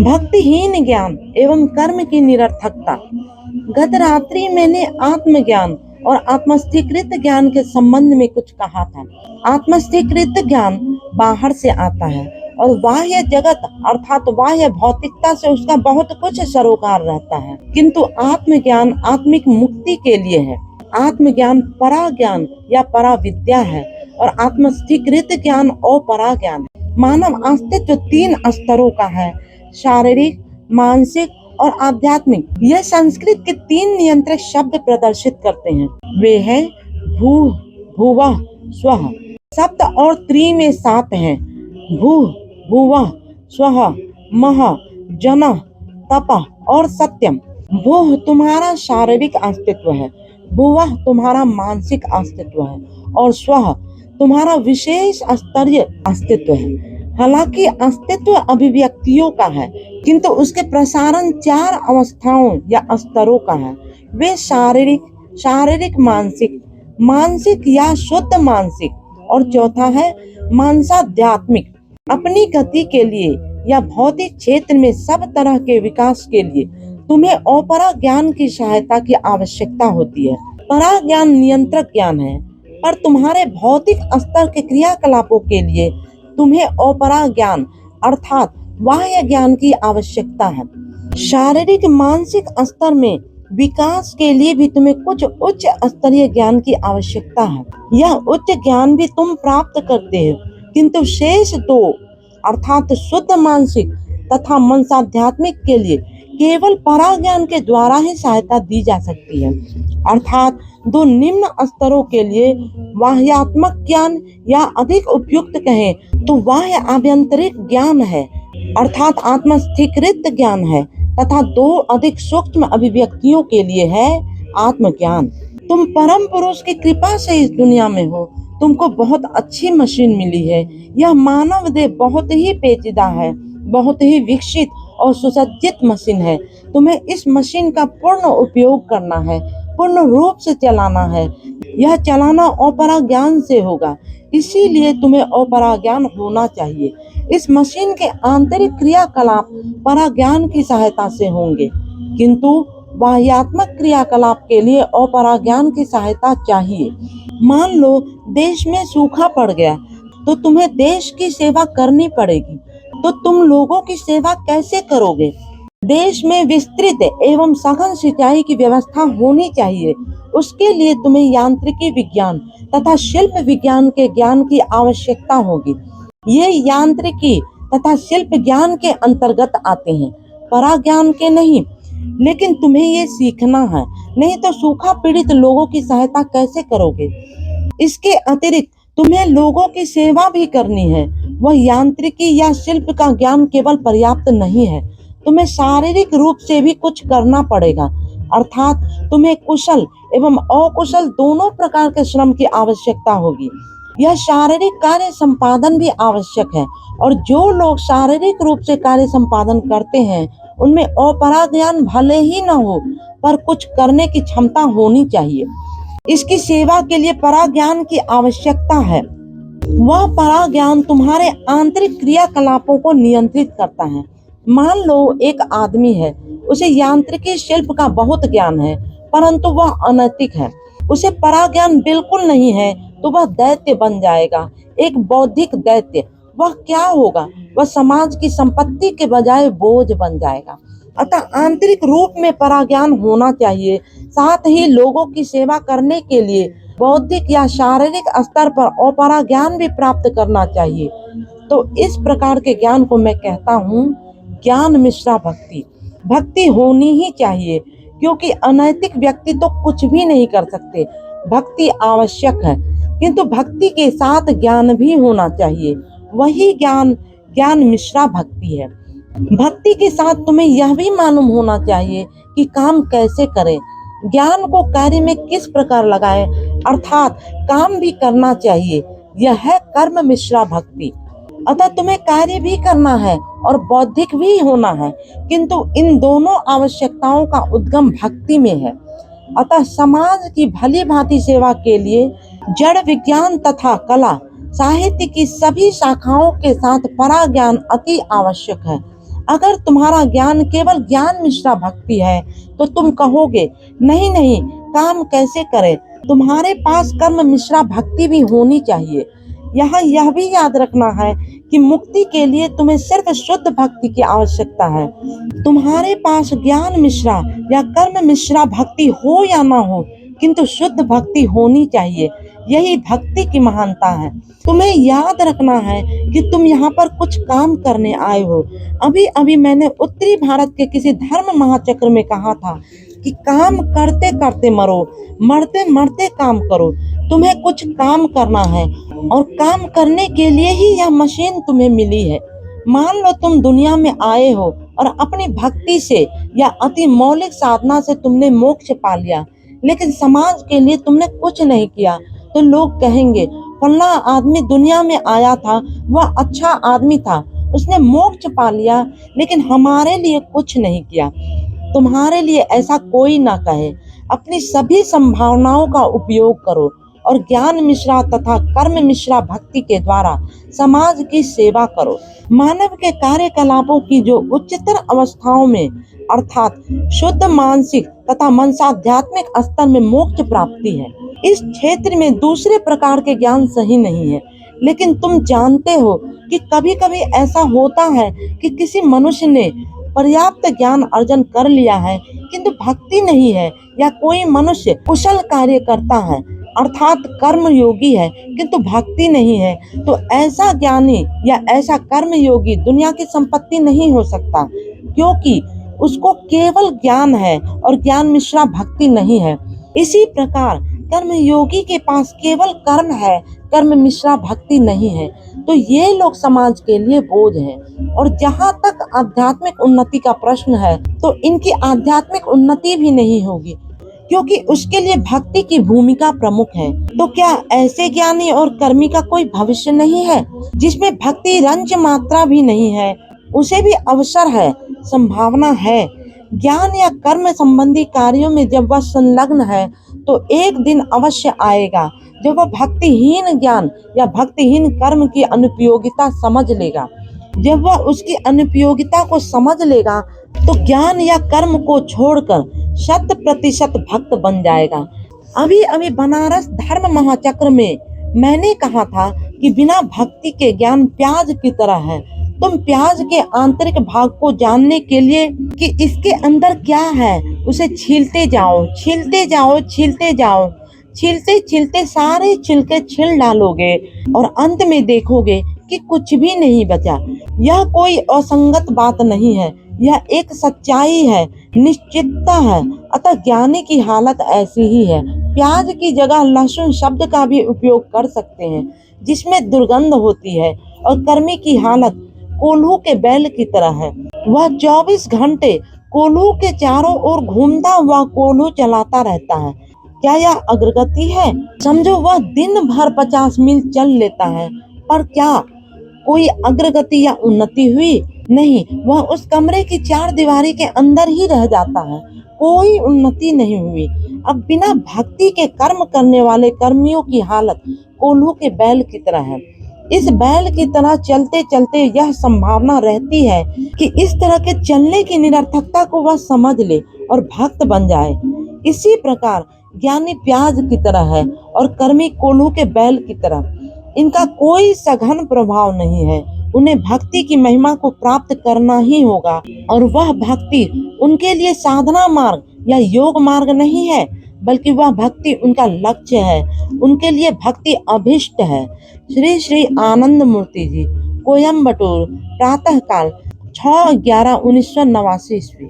भक्तिहीन ज्ञान एवं कर्म की निरर्थकता। गत रात्रि मैंने आत्मज्ञान और आत्मस्थिकृत ज्ञान के संबंध में कुछ कहा था। आत्मस्थिकृत ज्ञान बाहर से आता है और बाह्य जगत अर्थात बाह्य भौतिकता से उसका बहुत कुछ सरोकार रहता है, किंतु आत्मज्ञान आत्मिक मुक्ति के लिए है। आत्मज्ञान परा ज्ञान या परा विद्या है और आत्मस्थिकृत ज्ञान अपरा ज्ञान है। मानव अस्तित्व 3 स्तरों का है: शारीरिक, मानसिक और आध्यात्मिक। यह संस्कृत के 3 नियंत्रक शब्द प्रदर्शित करते हैं। वे हैं भू, भुवः, स्वः। सप्त और त्रि में 7 हैं: भू, भुवः, स्वः, महः, जनः, तपः और सत्यम। भू तुम्हारा शारीरिक अस्तित्व है, भुवः तुम्हारा मानसिक अस्तित्व है और स्वः तुम्हारा विशेष स्तरीय अस्तित्व है। हालांकि अस्तित्व अभिव्यक्तियों का है, किंतु उसके प्रसारण 4 अवस्थाओं या स्तरों का है। वे शारीरिक, शारीरिक मानसिक, मानसिक या शुद्ध मानसिक और चौथा है मानसाध्यात्मिक। अपनी गति के लिए या भौतिक क्षेत्र में सब तरह के विकास के लिए तुम्हें अपरा ज्ञान की सहायता की आवश्यकता होती है। परा ज्ञान नियंत्रक ज्ञान है, पर तुम्हारे भौतिक स्तर के क्रियाकलापों के लिए तुम्हें अपरा ज्ञान अर्थात बाह्य ज्ञान की आवश्यकता है। शारीरिक मानसिक स्तर में विकास के लिए भी तुम्हें कुछ उच्च स्तरीय ज्ञान की आवश्यकता है। यह उच्च ज्ञान भी तुम प्राप्त करते हो, किंतु शेष 2 अर्थात शुद्ध मानसिक तथा मनसाध्यात्मिक के लिए केवल परा ज्ञान के द्वारा ही सहायता दी जा सकती है। अर्थात 2 निम्न स्तरों के लिए बाह्यात्मक ज्ञान या अधिक उपयुक्त कहें तो बाह्य आभ्यंतरिक ज्ञान है अर्थात आत्मस्थिकृत ज्ञान है, तथा 2 अधिक सूक्ष्म अभिव्यक्तियों के लिए है आत्मज्ञान। तुम परम पुरुष की कृपा से इस दुनिया में हो। तुमको बहुत अच्छी मशीन मिली है। यह मानव देह बहुत ही पेचीदा है, बहुत ही विकसित और सुसज्जित मशीन है। तुम्हें इस मशीन का पूर्ण उपयोग करना है, पूर्ण रूप से चलाना है। यह चलाना अपरा ज्ञान से होगा, इसीलिए तुम्हें अपरा ज्ञान होना चाहिए। इस मशीन के आंतरिक क्रियाकलाप परा ज्ञान की सहायता से होंगे, किंतु बाह्यात्मक क्रियाकलाप के लिए अपरा ज्ञान की सहायता चाहिए। मान लो देश में सूखा पड़ गया तो तुम्हें देश की सेवा करनी पड़ेगी, तो तुम लोगों की सेवा कैसे करोगे? देश में विस्तृत एवं सघन सिंचाई की व्यवस्था होनी चाहिए। उसके लिए तुम्हें यांत्रिकी विज्ञान तथा शिल्प विज्ञान के ज्ञान की आवश्यकता होगी। ये यांत्रिकी तथा शिल्प ज्ञान के अंतर्गत आते हैं, परा ज्ञान के नहीं। लेकिन तुम्हें ये सीखना है, नहीं तो सूखा पीड़ित लोगों की सहायता कैसे करोगे? इसके अतिरिक्त तुम्हें लोगों की सेवा भी करनी है। वह यांत्रिकी या शिल्प का ज्ञान केवल पर्याप्त नहीं है, तुम्हें शारीरिक रूप से भी कुछ करना पड़ेगा। अर्थात तुम्हें कुशल एवं अकुशल दोनों प्रकार के श्रम की आवश्यकता होगी। यह शारीरिक कार्य संपादन भी आवश्यक है, और जो लोग शारीरिक रूप से कार्य संपादन करते हैं उनमें अपरा ज्ञान भले ही न हो, पर कुछ करने की क्षमता होनी चाहिए। इसकी सेवा के लिए परा ज्ञान की आवश्यकता है। वह परा ज्ञान तुम्हारे आंतरिक क्रियाकलापों को नियंत्रित करता है। मान लो एक आदमी है, उसे यांत्रिकी शिल्प का बहुत ज्ञान है, परंतु वह अनैतिक है। उसे परा ज्ञान बिल्कुल नहीं है, तो वह दैत्य बन जाएगा, एक बौद्धिक दैत्य। वह क्या होगा? वह समाज की संपत्ति के बजाय बोझ बन जाएगा। अतः आंतरिक रूप में परा ज्ञान होना चाहिए, साथ ही लोगों की सेवा करने के लिए बौद्धिक या शारीरिक स्तर पर अपरा ज्ञान भी प्राप्त करना चाहिए। तो इस प्रकार के ज्ञान को मैं कहता हूँ ज्ञान मिश्रा भक्ति। भक्ति होनी ही चाहिए, क्योंकि अनैतिक व्यक्ति तो कुछ भी नहीं कर सकते। भक्ति आवश्यक है, किंतु भक्ति के साथ ज्ञान भी होना चाहिए। वही ज्ञान मिश्रा भक्ति है। भक्ति के साथ तुम्हें यह भी मालूम होना चाहिए कि काम कैसे करें, ज्ञान को कार्य में किस प्रकार लगाएं, अर्थात काम भी करना चाहिए। यह है कर्म मिश्रा भक्ति। अतः तुम्हें कार्य भी करना है और बौद्धिक भी होना है, किंतु इन दोनों आवश्यकताओं का उद्गम भक्ति में है। अतः समाज की भली भांति सेवा के लिए जड़ विज्ञान तथा कला साहित्य की सभी शाखाओं के साथ परा ज्ञान अति आवश्यक है। अगर तुम्हारा ज्ञान केवल ज्ञान मिश्रा भक्ति है तो तुम कहोगे नहीं नहीं, काम कैसे करें। तुम्हारे पास कर्म मिश्रा भक्ति भी होनी चाहिए। यहाँ यह भी याद रखना है कि मुक्ति के लिए तुम्हें सिर्फ शुद्ध भक्ति की आवश्यकता है। तुम्हारे पास ज्ञान मिश्रा या कर्म मिश्रा भक्ति हो या ना हो, किंतु शुद्ध भक्ति होनी चाहिए। यही भक्ति की महानता है। तुम्हें याद रखना है कि तुम यहाँ पर कुछ काम करने आए हो। अभी अभी मैंने उत्तरी भारत के किसी धर्म महाचक्र में कहा था कि काम करते करते मरो, मरते मरते काम करो। तुम्हें कुछ काम करना है और काम करने के लिए ही यह मशीन तुम्हें मिली है। मान लो तुम दुनिया में आए हो और अपनी भक्ति से या अति मौलिक साधना से तुमने मोक्ष पा लिया, लेकिन समाज के लिए तुमने कुछ नहीं किया, तो लोग कहेंगे फला आदमी दुनिया में आया था, वह अच्छा आदमी था, उसने मोक्ष पा लिया, लेकिन हमारे लिए कुछ नहीं किया। तुम्हारे लिए ऐसा कोई ना कहे। अपनी सभी संभावनाओं का उपयोग करो और ज्ञान मिश्रा तथा कर्म मिश्रा भक्ति के द्वारा समाज की सेवा करो। मानव के कार्यकलापों की जो उच्चतर अवस्थाओं में अर्थात शुद्ध मानसिक तथा मनसाध्यात्मिक स्तर में मोक्ष प्राप्ति है, इस क्षेत्र में दूसरे प्रकार के ज्ञान सही नहीं है। लेकिन तुम जानते हो कि कभी कभी ऐसा होता है कि किसी मनुष्य ने पर्याप्त ज्ञान अर्जन कर लिया है किंतु भक्ति नहीं है, या कोई मनुष्य कुशल कार्य करता है अर्थात कर्म योगी है किंतु भक्ति नहीं है, तो ऐसा ज्ञानी या ऐसा कर्म योगी दुनिया की संपत्ति नहीं हो सकता, क्योंकि उसको केवल ज्ञान है और ज्ञान मिश्रा भक्ति नहीं है। इसी प्रकार कर्म योगी के पास केवल कर्म है, कर्म मिश्रा भक्ति नहीं है, तो ये लोग समाज के लिए बोझ हैं। और जहाँ तक आध्यात्मिक उन्नति का प्रश्न है, तो इनकी आध्यात्मिक उन्नति भी नहीं होगी, क्योंकि उसके लिए भक्ति की भूमिका प्रमुख है। तो क्या ऐसे ज्ञानी और कर्मी का कोई भविष्य नहीं है? जिसमें भक्ति रंच मात्रा भी नहीं है, उसे भी अवसर है, संभावना है। ज्ञान या कर्म संबंधी कार्यों में जब वह संलग्न है, तो एक दिन अवश्य आएगा जब वह भक्तिहीन ज्ञान या भक्तिहीन कर्म की अनुपयोगिता समझ लेगा। जब वह उसकी अनुपयोगिता को समझ लेगा, तो ज्ञान या कर्म को छोड़कर 100% भक्त बन जाएगा। अभी अभी बनारस धर्म महाचक्र में मैंने कहा था कि बिना भक्ति के ज्ञान प्याज की तरह है। तुम प्याज के आंतरिक भाग को जानने के लिए कि इसके अंदर क्या है, उसे छीलते जाओ, छीलते जाओ, छीलते जाओ, छीलते छीलते सारे छिलके छील डालोगे और अंत में देखोगे कि कुछ भी नहीं बचा। यह कोई असंगत बात नहीं है, यह एक सच्चाई है, निश्चितता है। अतः ज्ञानी की हालत ऐसी ही है। प्याज की जगह लहसुन शब्द का भी उपयोग कर सकते हैं, जिसमें दुर्गंध होती है। और कर्मी की हालत कोल्हू के बैल की तरह है। वह 24 घंटे कोल्हू के चारों ओर घूमता हुआ कोल्हू चलाता रहता है। क्या यह अग्रगति है? समझो वह दिन भर 50 मील चल लेता है, पर क्या कोई अग्रगति या उन्नति हुई? नहीं, वह उस कमरे की 4 दीवारी के अंदर ही रह जाता है, कोई उन्नति नहीं हुई। अब बिना भक्ति के कर्म करने वाले कर्मियों की हालत कोल्हू के बैल की तरह है। इस बैल की तरह चलते चलते यह संभावना रहती है कि इस तरह के चलने की निरर्थकता को वह समझ ले और भक्त बन जाए। इसी प्रकार ज्ञानी प्याज की तरह है और कर्मी कोल्हू के बैल की तरह। इनका कोई सघन प्रभाव नहीं है। उन्हें भक्ति की महिमा को प्राप्त करना ही होगा, और वह भक्ति उनके लिए साधना मार्ग या योग मार्ग नहीं है, बल्कि वह भक्ति उनका लक्ष्य है। उनके लिए भक्ति अभिष्ट है। श्री श्री आनंद मूर्ति जी, कोयम्बटूर, प्रातः काल 6/11/1989 ईस्वी।